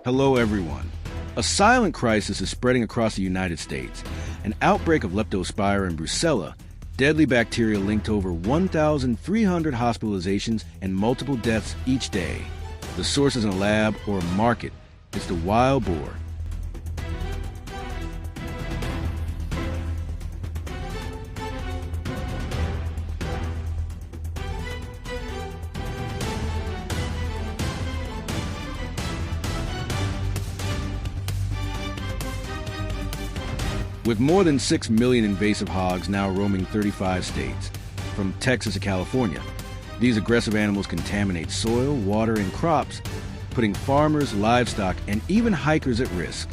Hello, everyone. A silent crisis is spreading across the United States. An outbreak of leptospira and brucella, deadly bacteria linked to over 1,300 hospitalizations and multiple deaths each day. The source isn't a lab or a market. It's the wild boar. With more than 6 million invasive hogs now roaming 35 states, from Texas to California, these aggressive animals contaminate soil, water, and crops, putting farmers, livestock, and even hikers at risk.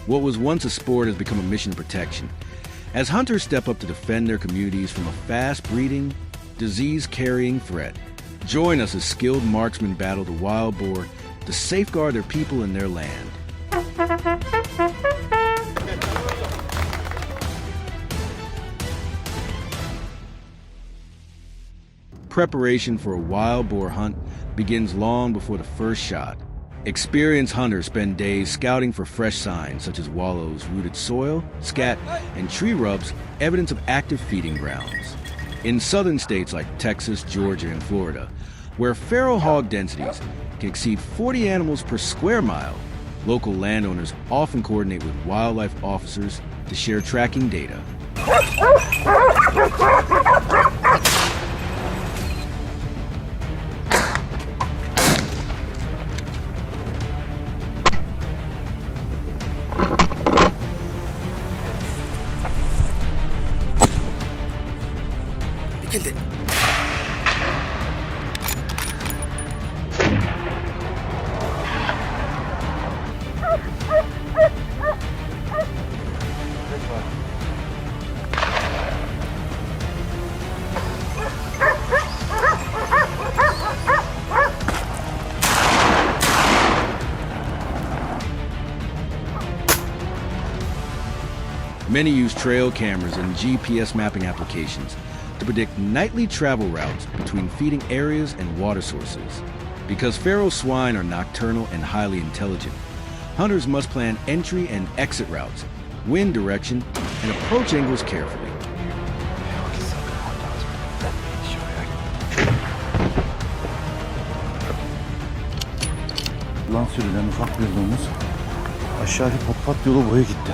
What was once a sport has become a mission of protection, as hunters step up to defend their communities from a fast-breeding, disease-carrying threat. Join us as skilled marksmen battle the wild boar to safeguard their people and their land. Preparation for a wild boar hunt begins long before the first shot. Experienced hunters spend days scouting for fresh signs such as wallows, rooted soil, scat, and tree rubs, evidence of active feeding grounds. In southern states like Texas, Georgia, and Florida, where feral hog densities can exceed 40 animals per square mile, local landowners often coordinate with wildlife officers to share tracking data. Many use trail cameras and GPS mapping applications to predict nightly travel routes between feeding areas and water sources. Because feral swine are nocturnal and highly intelligent, hunters must plan entry and exit routes, wind direction, and approach angles carefully. Yılan sürüden ufak bir domuz aşağı pat yolu boya gitti.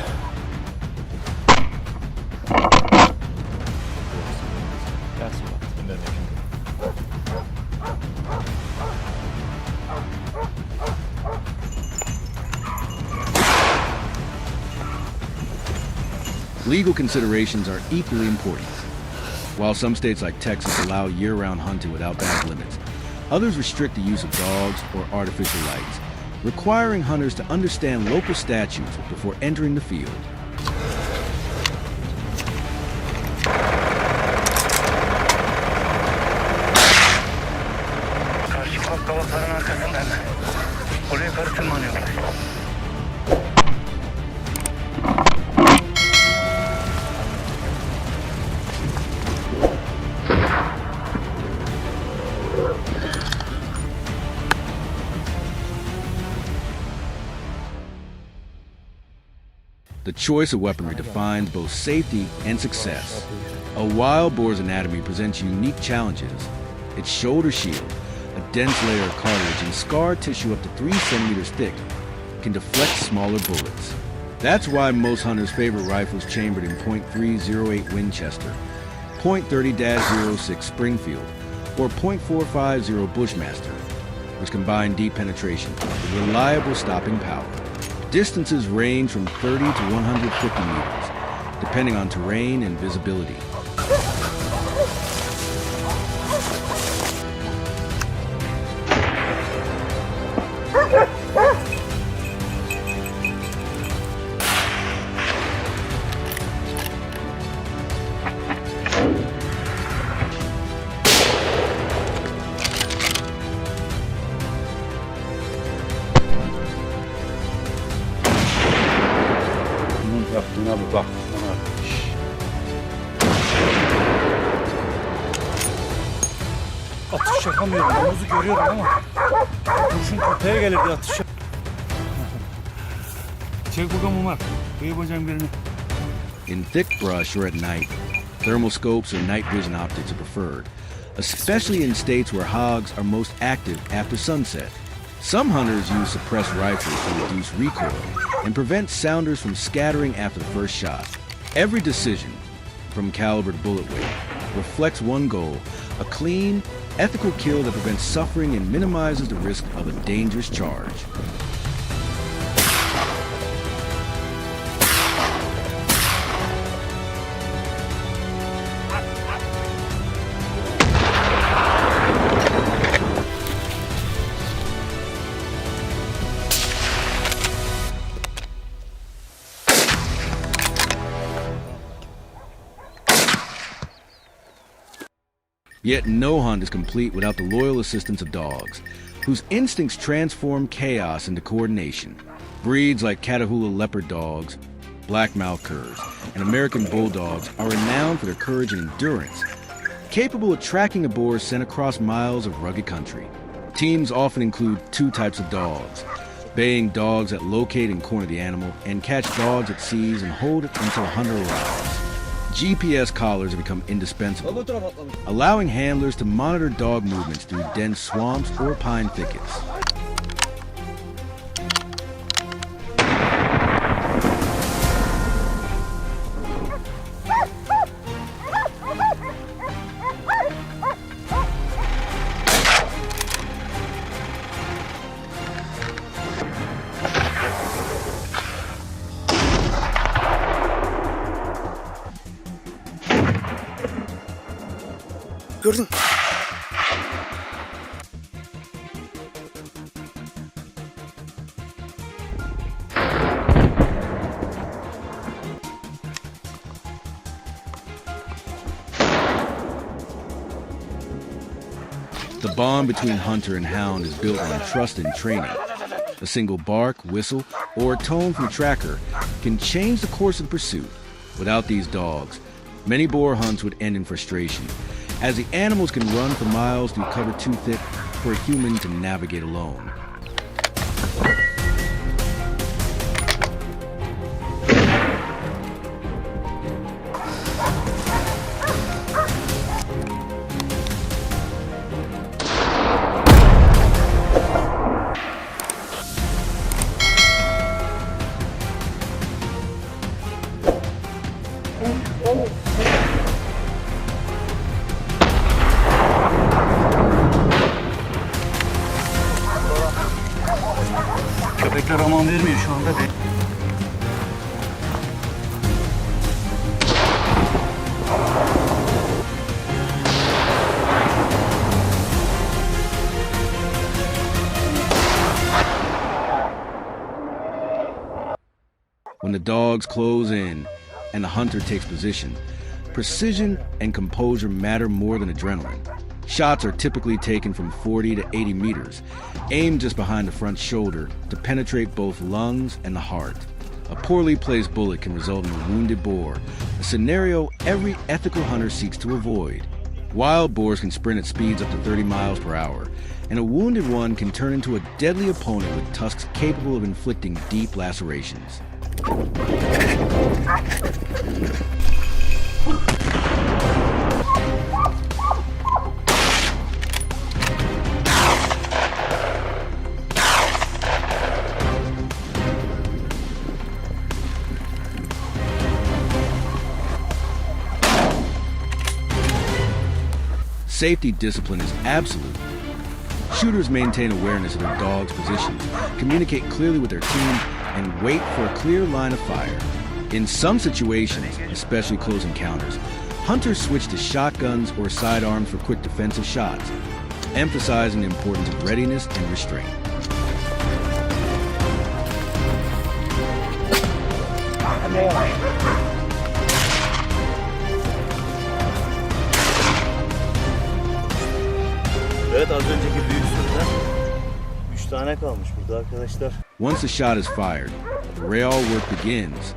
Legal considerations are equally important. While some states like Texas allow year-round hunting without bag limits, others restrict the use of dogs or artificial lights, requiring hunters to understand local statutes before entering the field. The choice of weaponry defines both safety and success. A wild boar's anatomy presents unique challenges. Its shoulder shield, a dense layer of cartilage and scar tissue up to 3 centimeters thick, can deflect smaller bullets. That's why most hunters favor rifles chambered in .308 Winchester, .30-06 Springfield, or .450 Bushmaster, which combine deep penetration with reliable stopping power. Distances range from 30 to 150 meters, depending on terrain and visibility. Yaptığına bir bak. Atış yapamıyorum. Domuzu görüyorum ama kurşun köpeğe gelir diye atış yap. Çek bakalım Umar. Kıyı bacağın birini. In thick brush or at night, thermal scopes or night vision optics are preferred, especially in states where hogs are most active after sunset. Some hunters use suppressed rifles to reduce recoil and prevent sounders from scattering after the first shot. Every decision, from caliber to bullet weight, reflects one goal: a clean, ethical kill that prevents suffering and minimizes the risk of a dangerous charge. Yet no hunt is complete without the loyal assistance of dogs, whose instincts transform chaos into coordination. Breeds like Catahoula leopard dogs, black-mouthed curs, and American bulldogs are renowned for their courage and endurance, capable of tracking a boar sent across miles of rugged country. Teams often include two types of dogs: baying dogs that locate and corner the animal, and catch dogs that seize and hold it until a hunter arrives. GPS collars have become indispensable, allowing handlers to monitor dog movements through dense swamps or pine thickets. Gördün. The bond between hunter and hound is built on trust and training. A single bark, whistle, or tone from the tracker can change the course of the pursuit. Without these dogs, many boar hunts would end in frustration, as the animals can run for miles through cover too thick for a human to navigate alone. Köpekler aman vermiyor şu anda. When the dogs close in and the hunter takes position, precision and composure matter more than adrenaline. Shots are typically taken from 40 to 80 meters, aimed just behind the front shoulder to penetrate both lungs and the heart. A poorly placed bullet can result in a wounded boar, a scenario every ethical hunter seeks to avoid. Wild boars can sprint at speeds up to 30 miles per hour, and a wounded one can turn into a deadly opponent with tusks capable of inflicting deep lacerations. Safety discipline is absolute. Shooters maintain awareness of their dog's position, communicate clearly with their team, and wait for a clear line of fire. In some situations, especially close encounters, hunters switch to shotguns or sidearms for quick defensive shots, emphasizing the importance of readiness and restraint. Evet, az önceki büyük sürüden 3 tane kalmış burada arkadaşlar. Once the shot is fired, the real work begins.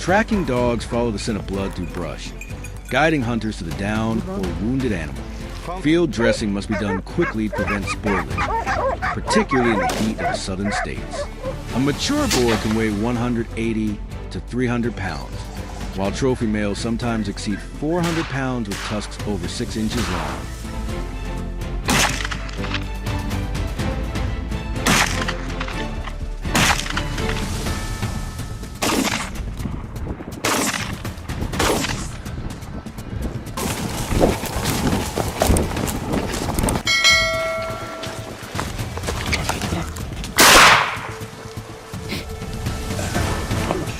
Tracking dogs follow the scent of blood through brush, guiding hunters to the downed or wounded animal. Field dressing must be done quickly to prevent spoiling, particularly in the heat of the southern states. A mature boar can weigh 180 to 300 pounds, while trophy males sometimes exceed 400 pounds with tusks over 6 inches long.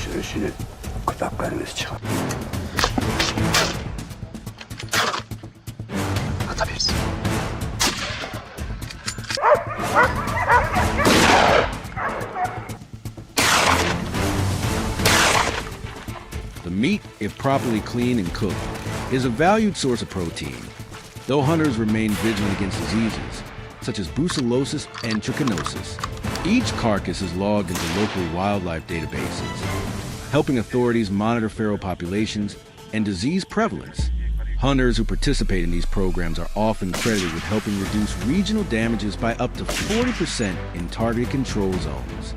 Sürüsünü kulaklarınız çıkar. Atabilirsin. The meat, if properly cleaned and cooked, is a valued source of protein, though hunters remain vigilant against diseases, such as brucellosis and trichinosis. Each carcass is logged into local wildlife databases, helping authorities monitor feral populations and disease prevalence. Hunters who participate in these programs are often credited with helping reduce regional damages by up to 40% in targeted control zones.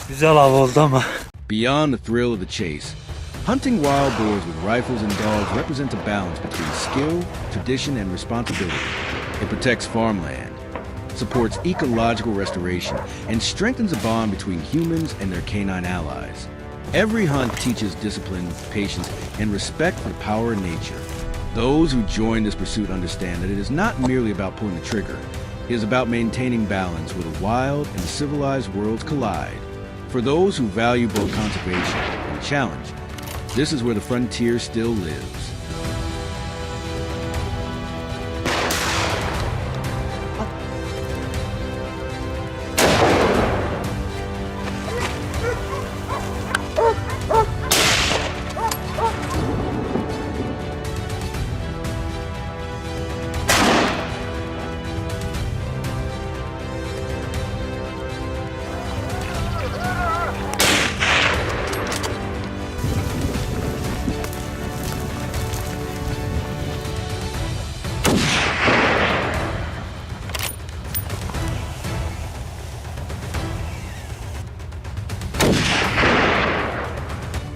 Güzel av oldu ama. Beyond the thrill of the chase, hunting wild boars with rifles and dogs represents a balance between skill, tradition, and responsibility. It protects farmland, supports ecological restoration, and strengthens a bond between humans and their canine allies. Every hunt teaches discipline, patience, and respect for the power of nature. Those who join this pursuit understand that it is not merely about pulling the trigger. It is about maintaining balance where the wild and the civilized worlds collide. For those who value both conservation and challenge, this is where the frontier still lives.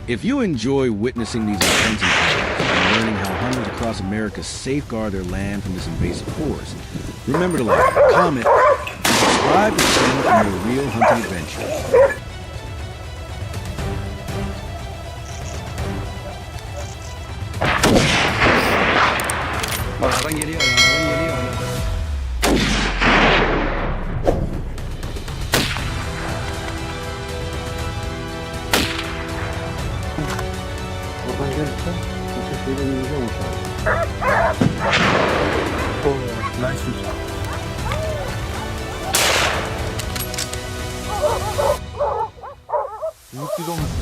If you enjoy witnessing these intense encounters and learning how hunters across America safeguard their land from this invasive force, remember to like, comment, and subscribe to the channel for more real hunting adventures. Arkadan geliyor, arkadan geliyor. Oradan gelirse kimse şeyle yürüyeceğim uçağı. Oh, nice. Büyük bir domuz.